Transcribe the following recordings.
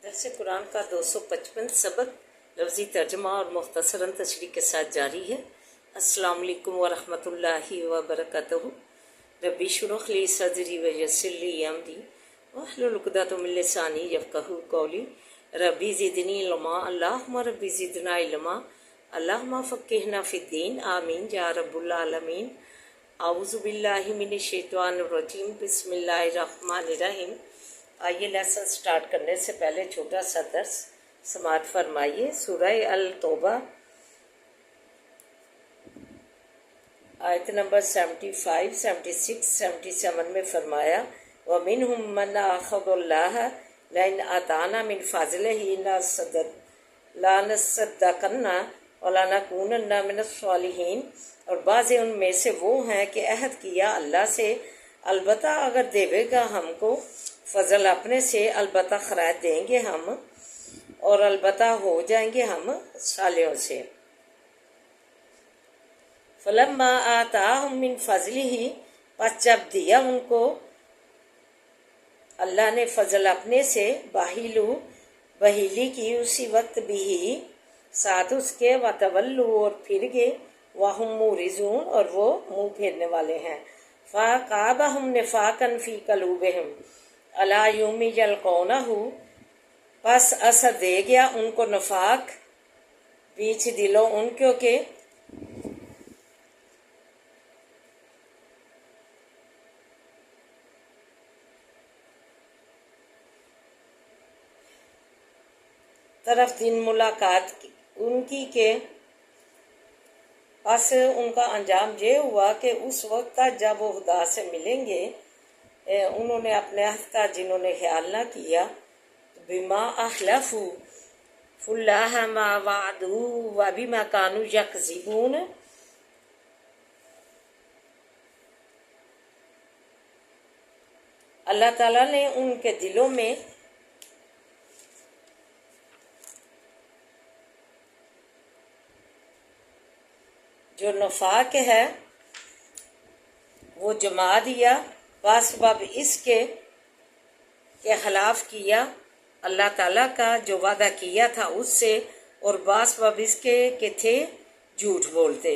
درس قرآن کا 255 سبق لفظی ترجمہ اور مختصراً تشریح کے ساتھ جاری ہے۔ السلام علیکم ورحمۃ اللہ وبرکاتہ۔ ربی اشرح لی صدری ویسر لی امری واحلل عقدۃ من لسانی یفقہوا قولی۔ ربی زدنی علما، اللہم ربی زدنا علما، اللہم فقہنا فی الدین، آمین یا رب العالمین۔ اعوذ باللہ من الشیطان الرجیم، بسم اللہ الرحمن الرحیم۔ آئیے لیسن سٹارٹ کرنے سے پہلے چھوٹا سا درس سماعت فرمائیے۔ سورہ التوبہ آیت نمبر 75، 76، 77 میں فرمایا وَمِنْهُمْ مَنْ أَخَذَ اللَّهَ لَئِنْ آتَانَا مِنْ فَضْلِهِ لَنَصَّدَّقَنَّ وَلَنَكُونَنَّ مِنَ الصَّالِحِينَ۔ اور بعض ان میں سے وہ ہیں کہ عہد کیا اللہ سے، البتہ اگر دے گا ہم کو فضل اپنے سے، البتہ خراج دیں گے ہم، اور البتہ ہو جائیں گے ہم صالحوں سے۔ فلما آتاہم من فضلہ، پس جب دیا ان کو اللہ نے فضل اپنے سے، بہیلی کی اسی وقت بھی ساتھ اس کے، وتولوا اور پھر گئے، وہم معرضون اور وہ منہ پھیرنے والے ہیں۔ فَأَعْقَابَهُمْ نِفَاقًا فِي قُلُوبِهِمْ أَلَا يَوْمِ يَلْقَوْنَهُ، پس اثر دے گیا ان کو نفاق بیچ دلوں ان کے طرف دن ملاقات ان کی کے، پس ان کا انجام یہ ہوا کہ اس وقت تک جب وہ خدا سے ملیں گے، انہوں نے اپنے عہد کا جنہوں نے خیال نہ کیا، بما اخلفوا فاللہ ما وعدوا وبما كانوا یکذبون۔ اللہ تعالیٰ نے ان کے دلوں میں جو نفاق ہے وہ جما دیا، باسباب اس کے خلاف کیا اللہ تعالیٰ کا جو وعدہ کیا تھا اس سے، اور باسباب اس کے کہ تھے جھوٹ بولتے۔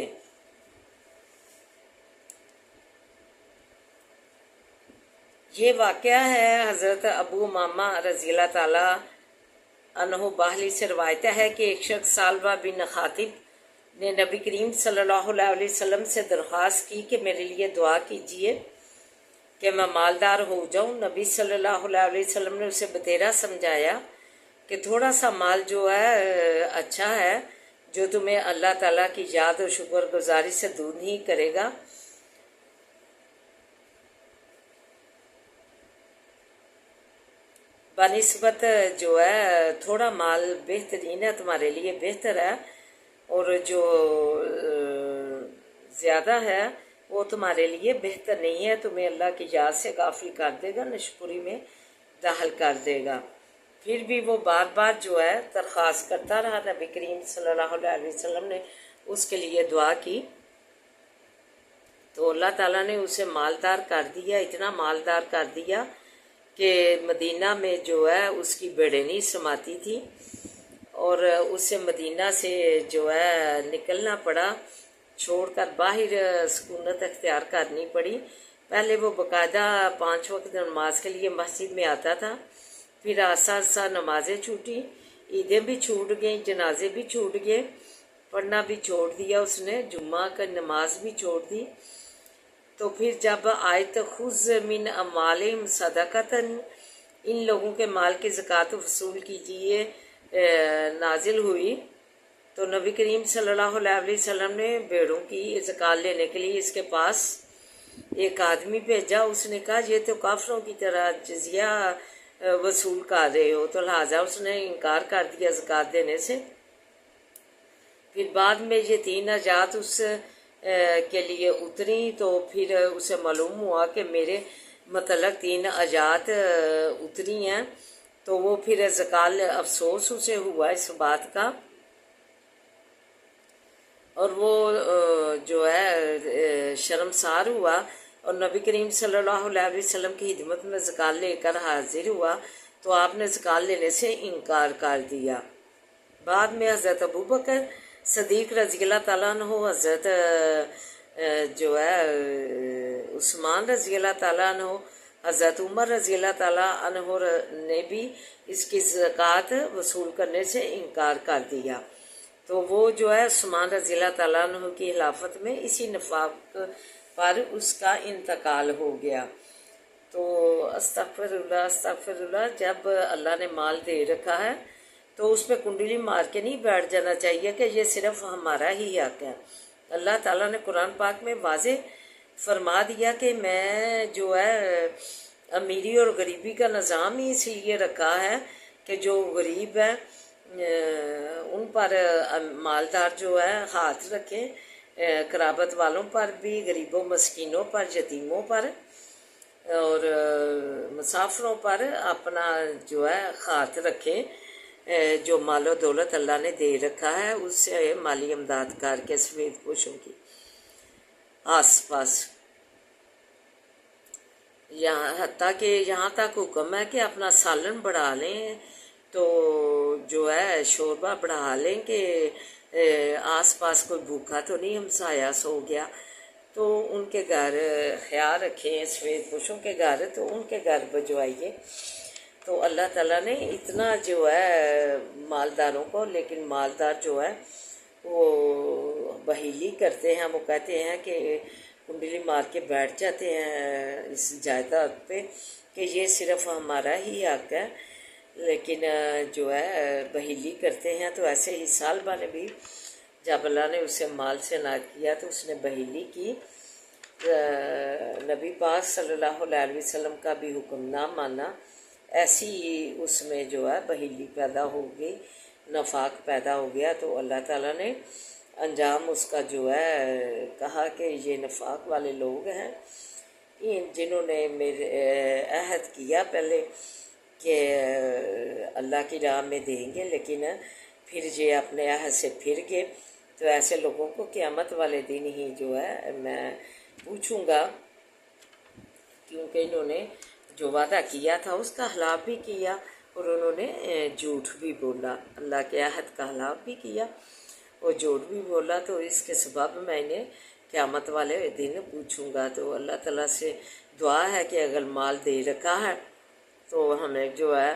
یہ واقعہ ہے حضرت ابو امامہ رضی اللہ تعالیٰ عنہ باہلی سے روایت ہے کہ ایک شخص سالبہ بن خاطب نے نبی کریم صلی اللہ علیہ وسلم سے درخواست کی کہ میرے لیے دعا کیجیے کہ میں مالدار ہو جاؤں۔ نبی صلی اللہ علیہ وسلم نے اسے بتیرا سمجھایا کہ تھوڑا سا مال جو ہے اچھا ہے، جو تمہیں اللہ تعالیٰ کی یاد اور شکر گزاری سے دور نہیں کرے گا۔ بنسبت جو ہے تھوڑا مال بہترین ہے، تمہارے لیے بہتر ہے، اور جو زیادہ ہے وہ تمہارے لیے بہتر نہیں ہے، تمہیں اللہ کی یاد سے غافل کر دے گا، نشپوری میں داخل کر دے گا۔ پھر بھی وہ بار بار جو ہے درخواست کرتا رہا۔ نبی کریم صلی اللہ علیہ وسلم نے اس کے لیے دعا کی تو اللہ تعالیٰ نے اسے مالدار کر دیا، اتنا مالدار کر دیا کہ مدینہ میں جو ہے اس کی بھیڑیں نہیں سماتی تھی، اور اسے مدینہ سے جو ہے نکلنا پڑا، چھوڑ کر باہر سکونت اختیار کرنی پڑی۔ پہلے وہ باقاعدہ 5 وقت نماز کے لیے مسجد میں آتا تھا، پھر آہستہ آہستہ نمازیں چھوٹی، عیدیں بھی چھوٹ گئیں، جنازے بھی چھوٹ گئے، پڑھنا بھی چھوڑ دیا اس نے، جمعہ کا نماز بھی چھوڑ دی۔ تو پھر جب آیت خذ من اموالہم صدقۃ، ان لوگوں کے مال کی زکوٰۃ وصول کیجیے نازل ہوئی، تو نبی کریم صلی اللہ علیہ وسلم نے بھیڑوں کی زکوٰۃ لینے کے لیے اس کے پاس ایک آدمی بھیجا۔ اس نے کہا یہ تو کافروں کی طرح جزیہ وصول کر رہے ہو، تو لہٰذا اس نے انکار کر دیا زکوٰۃ دینے سے۔ پھر بعد میں یہ 3 آیات اس کے لیے اتری، تو پھر اسے معلوم ہوا کہ میرے متعلق 3 آیات اتری ہیں، تو وہ پھر زکوٰۃ، افسوس اسے ہوا اس بات کا، اور وہ جو ہے شرمسار ہوا، اور نبی کریم صلی اللہ علیہ وسلم کی خدمت میں زکوٰۃ لے کر حاضر ہوا تو آپ نے زکات لینے سے انکار کر دیا۔ بعد میں حضرت ابوبکر صدیق رضی اللہ تعالیٰ عنہ، حضرت جو ہے عثمان رضی اللہ تعالیٰ عنہ، حضرت عمر رضی اللہ تعالیٰ عنہ نے بھی اس کی زکوٰۃ وصول کرنے سے انکار کر دیا۔ تو وہ جو ہے عثمان رضی اللہ تعالیٰ عنہ کی خلافت میں اسی نفاق پر اس کا انتقال ہو گیا۔ تو استغفر اللہ، جب اللہ نے مال دے رکھا ہے تو اس پہ کنڈلی مار کے نہیں بیٹھ جانا چاہیے کہ یہ صرف ہمارا ہی حق ہے۔ اللہ تعالیٰ نے قرآن پاک میں واضح فرما دیا کہ میں جو ہے امیری اور غریبی کا نظام ہی اس لیے رکھا ہے کہ جو غریب ہے ان پر مالدار جو ہے ہاتھ رکھیں، قرابت والوں پر بھی، غریبوں مسکینوں پر، یتیموں پر اور مسافروں پر اپنا جو ہے ہاتھ رکھیں۔ جو مال و دولت اللہ نے دے رکھا ہے اس سے مالی امداد کر کے سفید پوشوں کی آس پاس، حتیٰ کہ یہاں تک حکم ہے کہ اپنا سالن بڑھا لیں، تو جو ہے شوربہ بڑھا لیں کہ آس پاس کوئی بھوکا تو نہیں ہمسایا سو گیا، تو ان کے گھر خیال رکھیں، سفید پوشوں کے گھر تو ان کے گھر بھجوائیے۔ تو اللہ تعالیٰ نے اتنا جو ہے مالداروں کو، لیکن مالدار جو ہے وہ بہیلی کرتے ہیں، وہ کہتے ہیں کہ کنڈلی مار کے بیٹھ جاتے ہیں اس جائیداد پہ کہ یہ صرف ہمارا ہی حق ہے، لیکن جو ہے بہیلی کرتے ہیں۔ تو ایسے ہی سالبہ نے بھی جب اللہ نے اسے مال سے عنایت کیا تو اس نے بہیلی کی، نبی پاک صلی اللہ علیہ وسلم کا بھی حکم نہ مانا، ایسی اس میں جو ہے بہیلی پیدا ہو گئی، نفاق پیدا ہو گیا۔ تو اللہ تعالیٰ نے انجام اس کا جو ہے کہا کہ یہ نفاق والے لوگ ہیں جنہوں نے میرے عہد کیا پہلے کہ اللہ کی راہ میں دیں گے، لیکن پھر یہ اپنے عہد سے پھر گئے۔ تو ایسے لوگوں کو قیامت والے دن ہی جو ہے میں پوچھوں گا، کیونکہ انہوں نے جو وعدہ کیا تھا اس کا خلاف بھی کیا اور انہوں نے جھوٹ بھی بولا، اللہ کے عہد کا خلاف بھی کیا اور جھوٹ بھی بولا، تو اس کے سبب میں انہیں قیامت والے دن پوچھوں گا۔ تو اللہ تعالیٰ سے دعا ہے کہ اگر مال دے رکھا ہے تو ہمیں جو ہے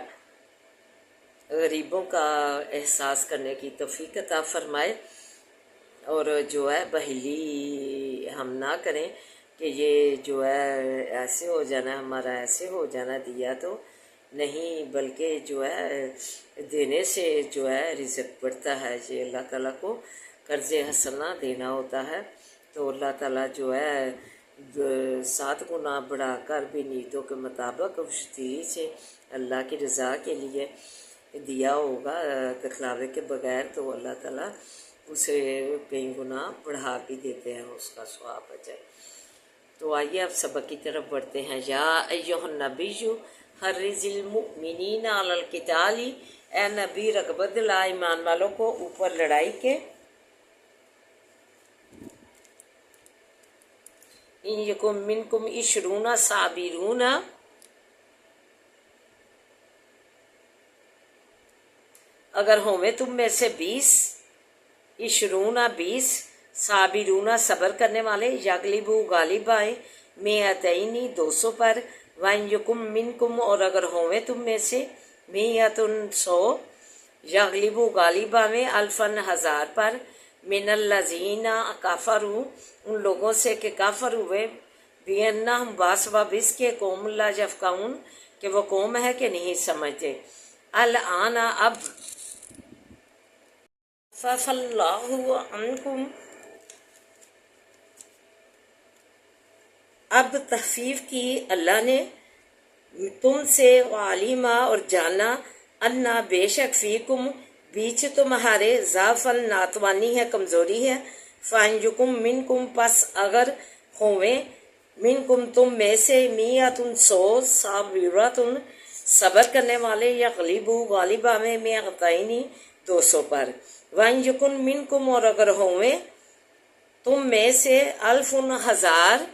غریبوں کا احساس کرنے کی توفیق عطا فرمائے، اور جو ہے بہیلی ہم نہ کریں کہ یہ جو ہے ایسے ہو جانا، ہمارا ایسے ہو جانا، دیا تو نہیں، بلکہ جو ہے دینے سے جو ہے رزق بڑھتا ہے۔ یہ اللہ تعالیٰ کو قرض حسنہ دینا ہوتا ہے، تو اللہ تعالیٰ جو ہے 7 گنا بڑھا کر بھی نیتوں کے مطابق خوشتی سے اللہ کی رضا کے لیے دیا ہوگا دکھلاوے کے بغیر، تو اللہ تعالیٰ اسے کئی گنا بڑھا بھی دیتے ہیں، اس کا ثواب اجر۔ تو آئیے اب سبق کی طرف بڑھتے ہیں۔ یا ایھا النبی حرض المؤمنین علی القتال، اے نبی رغبت دلا ایمان والوں کو اوپر لڑائی کے۔ ان یکم منکم 20 صابرون، اگر ہوئے تم میں سے 20 صابرون صبر کرنے والے، یغلبوا غالب آئے، مئتین 200 پر، وَإِن یکم منکم اور اگر ہوئے تم میں سے 100 یغلبوا غالب آئے، 1000 1000 پر، من الذین کفروا ان لوگوں سے کہ کافر ہوئے، بِأَنَّهُمْ بِسَبَبِ اس کے قوم لا یفقہون کہ وہ قوم ہے کہ نہیں سمجھتے۔ الآن اب خفف اللہ عنکم، اب تخفیف کی اللہ نے تم سے، وعلم اور جانا، انا بے شک فیکم بیچ تمہارے، ضعفاً ناتوانی ہے، کمزوری ہے، فَإِن یکم منکم پس اگر ہوئیں، منکم تم میں سے، 100 صابراتن صبر کرنے والے، یغلبوا غالب آئیں، 200 200 پر، وَإِن یکن منکم اور اگر ہوئیں تم میں سے، 1000 1000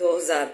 2000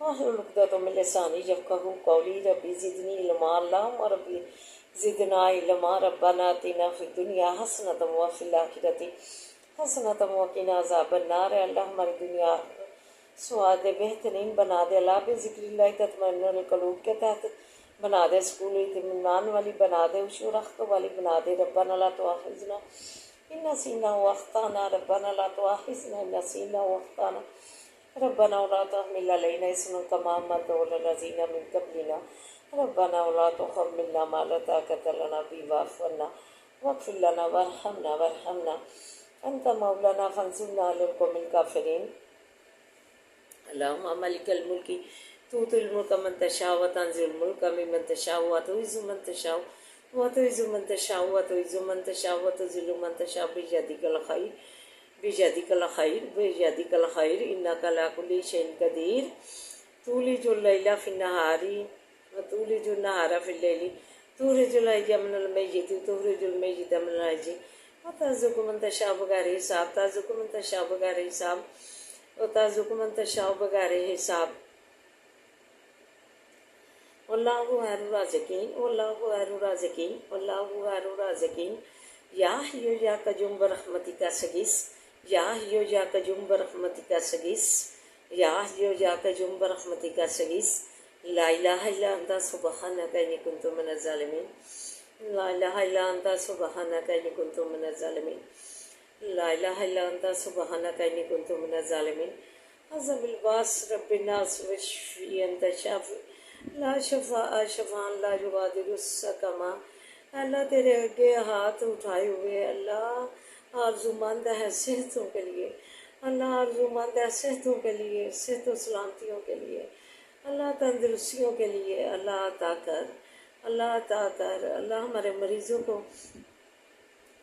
واحلل عقدۃ من لسانی یفقہوا قولی ربی زدنی علما اللہم ربی زدنا علما ربنا آتنا فی الدنیا حسنۃ وفی الآخرۃ حسنۃ وقنا عذاب النار۔ اللہ ہماری دنیا سواد بہترین بنا دے، اللہ بذکر اللہ تطمئن القلوب کے تحت بنا دے، سکول اطمینان والی بنا دے، خشوع و رغبت والی بنا دے۔ ربنا لا تؤاخذنا ان نسینا واخطانا، ربنا لا تؤاخذنا ان نسینا واخطانا، ربنا ولا تحمل علينا إصرا كما حملته على الذين من قبلنا، ربنا ولا تحملنا ما لا طاقة لنا به واعف عنا واغفر لنا وارحمنا أنت مولانا فانصرنا على القوم الكافرين۔ اللهم مالك الملك تؤتي الملك من تشاء وتنزع الملك ممن تشاء وتعز من تشاء وتعز من تشاء وتعز من تشاء وتذل من تشاء بيدك الخير بيدك الخير إنك على كل شيء قدير۔ تولج الليل في النهار وتولج النهار في الليل، تخرج الحي من الميت وتخرج الميت من الحي، وترزق من تشاء بغير حساب، ترزق من تشاء بغير حساب وترزق من تشاء بغير حساب۔ واللہ خیر الرازقین، واللہ خیر الرازقین، واللہ خیر الرازقین۔ یا حی یا قیوم برحمتک استغیث، یا حی یا قیوم برحمتک استغیث، یا حی یا قیوم برحمتک استغیث۔ لا الہ الا انت سبحانک انی کنت من الظالمین، لا الہ الا انت سبحانک انی کنت من الظالمین، لا الہ الا انت سبحانک انی کنت من الظالمین۔ عذب الباس رب الناس واشفی انت شافی لا شفاء شفاء لا یغادر سقما۔ اللہ تیرے آگے ہاتھ اٹھائے ہوئے، اللہ آرزو مند ہے صحتوں کے لیے، اللہ آرزو مند ہے صحتوں کے لیے، صحت و سلامتیوں کے لیے، اللہ تندرستیوں کے لیے، اللہ عطا کر، اللہ عطا کر، اللہ ہمارے مریضوں کو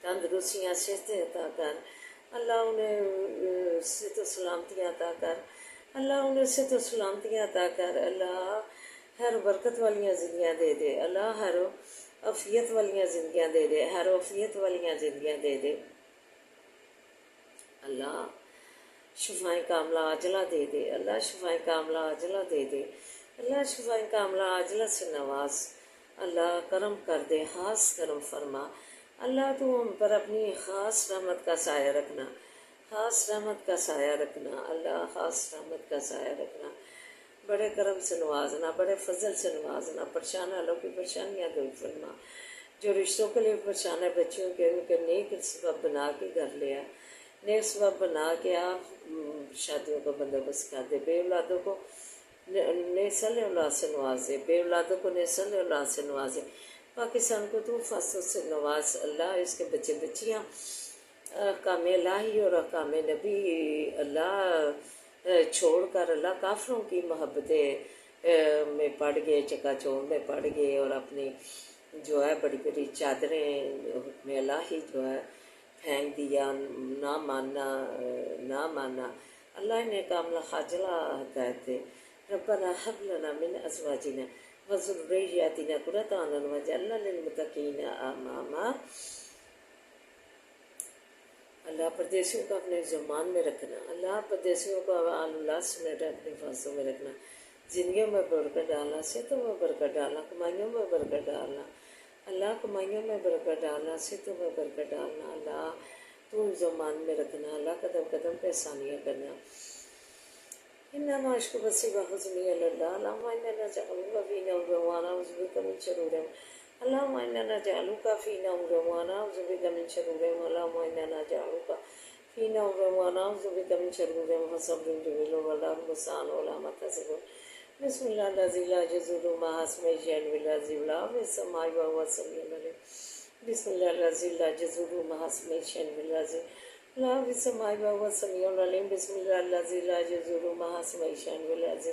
تندرستیاں صحتیں عطا کر، اللہ انہیں صحت و سلامتیاں عطا کر، اللہ انہیں صحت و سلامتیاں عطا کر، اللہ ہر برکت والیاں زندگیاں دے دے، اللہ ہر عافیت والیاں زندگیاں دے دے، ہر عافیت والیاں زندگیاں دے دے، اللہ شفائیں کاملہ عاجلہ دے دے، اللہ شفائیں کاملہ عاجلہ دے دے، اللہ شفائیں کاملہ عاجلہ سے نواز، اللہ کرم کر دے، خاص کرم فرما، اللہ تو ہم پر اپنی خاص رحمت کا سایہ رکھنا، خاص رحمت کا سایہ رکھنا، اللہ خاص رحمت کا سایہ رکھنا، بڑے کرم سے نوازنا، بڑے فضل سے نوازنا، پریشان والوں کی پریشانیاں دور فرما، جو رشتوں کے لیے پریشان ہے بچیوں کے، ان کے نیک سبب بنا کے گھر لے آ، نیک سبب بنا کے آپ شادیوں کا بندوبست کر دے، بے اولادوں کو نسل اولاد سے نوازے، بے اولادوں کو نسل اولاد سے نوازے، پاکستان کو تو فصل سے نواز، اللہ اس کے بچے بچیاں احکام الہی اور احکام نبی اللہ چھوڑ کر اللہ کافروں کی محبتیں میں پڑ گئے، چکا چوڑ میں پڑ گئے، اور اپنی جو ہے بڑی بڑی چادریں حکم الہی جو ہے پھینک دیا، نہ ماننا، اللہ نے کاملہ خاجلہ ہدایت دے۔ ربنا هب لنا من ازواجنا وذرياتنا قرة اعين واجعلنا للمتقين اماما۔ اللہ پردیسیوں کو اپنے زمان میں رکھنا، اللہ پردیسیوں کو اللہ سمیٹ اپنے فاصلوں میں رکھنا، زندگیوں میں برکت ڈالنا، صحتوں میں برکت ڈالنا، کمائیوں میں برکت ڈالنا، اللہ کمائیوں میں برکت ڈالنا، صحتوں میں برکت ڈالنا، اللہ تو زمان میں رکھنا، اللہ قدم قدم پہ آسانیاں کرنا۔ انما اشکو بسی وحزنی اللہ، اللہم انا نجعلک فی نحور ونعوذ بک من شرورہم، اللہم انا نجعلک فی نحور ونعوذ بک من شرورہم، اللہم انا نجعلک فی نحور ونعوذ بک من شرورہم، فصبر جمیل واللہ المستعان علی ما تصفون۔ بسم اللہ الذی لا یضر مع اسمہ شیء فی الارض ولا فی السماء وهو السمیع العلیم۔ بسم اللہ الذی لا یضر مع اسمہ شیء فی الارض لا فی السماء وهو السمیع العلیم۔ بسم اللہ الذی لا یضر مع اسمہ شیء فی الارض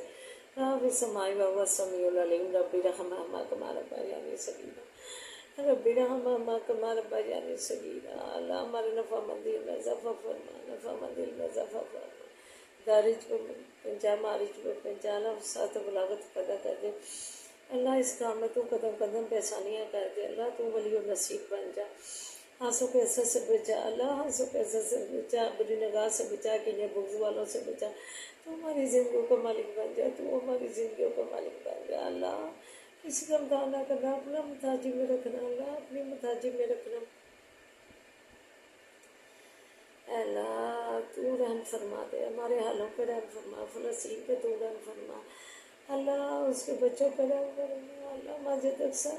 لا فی السماء وهو السمیع العلیم۔ رب ارحمہما کما ربیانی صغیرا، رب ارحمہما کما ربیانی صغیرا۔ اللہ ہمارے نفع مندی میں اضافہ فرما، نفع مندی میں اضافہ فرما، دارج کو پنجا، مارج کو پنجا، ساتھ بلاغت پیدا کر دے اللہ، اس کام میں تو قدم قدم پہ آسانیاں کر دے اللہ، تو ولی و نصیب بن جا، ہنسوں کے اثر سے بچا اللہ، ہنسوں کے اثر سے بچا، بری نگاہ سے بچا، کینے بغض والوں سے بچا تو ہماری زندگیوں کا مالک بن جا، تو ہماری زندگیوں کا مالک بن جا اللہ، کسی کا امتحان نہ کرنا، اپنا متاجر میں رکھنا اللہ، اپنے متاجر میں رکھنا اللہ، تو رحم فرما دے، ہمارے حالوں پہ رحم فرما، فلسطین پہ تو رحم فرما اللہ، اس کے بچوں پہ رحم فرما اللہ، مسجد اقصیٰ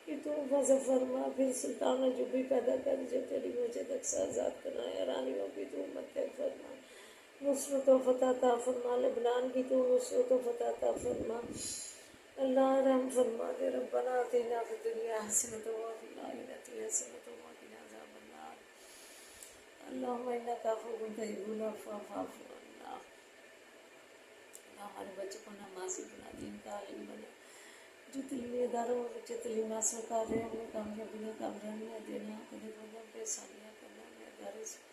کہ تو فضل فرما، پھر سلطان جو بھی پیدا کر جو تیری مسجد اقصیٰ آزاد کرنا ہے، رانیوں کی تو امت فرما، نصرت و فتح عطا فرما، لبنان کی تو نصرت و فتح عطا فرما اللہ، رحم فرما دے، ربنا آتنا فی الدنیا حسنۃ وفی الآخرۃ حسنۃ وقنا عذاب النار اللہم انک عفو تحب العفو فاعف عنا اللہ، ہمارے بچوں کو نمازی بنا، دین کا عالم بنا، جو تعلیمی اداروں میں بچے تعلیم حاصل کر رہے ہیں انہیں کامیابیاں کامیابیاں دینا، کبھی بندوں پہ آسانیاں کرنا، اپنے ادارے سے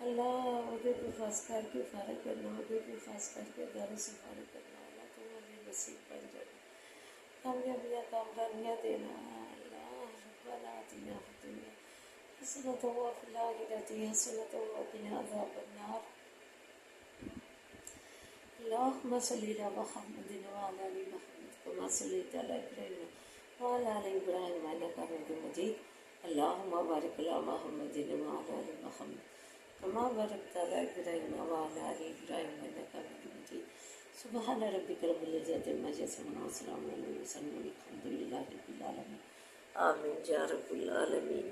اللہ عہدے پہ فاس کر کے فارغ کرنا، عہدے پہ فاس کر کے ادارے سے فارغ کرنا اللہ، تو ہمیں نصیب بن جانا، کامیابیاں کامیابیاں دینا اللہ، ربنا آتنا فی الدنیا حسنۃ وفی الآخرۃ حسنۃ وقنا عذاب النار اللہم صلی علی محمد وعلی آل محمد کما صلیت علی ابراہیم وعلی آل ابراہیم انک حمید مجید اللہم بارک علی محمد وعلی آل محمد کما بارکت علی ابراہیم وعلی آل ابراہیم انک حمید مجید سبحان ربک رب العزۃ عما یصفون وسلام علی المرسلین والحمد للہ رب العالمین آمین یا رب العالمین۔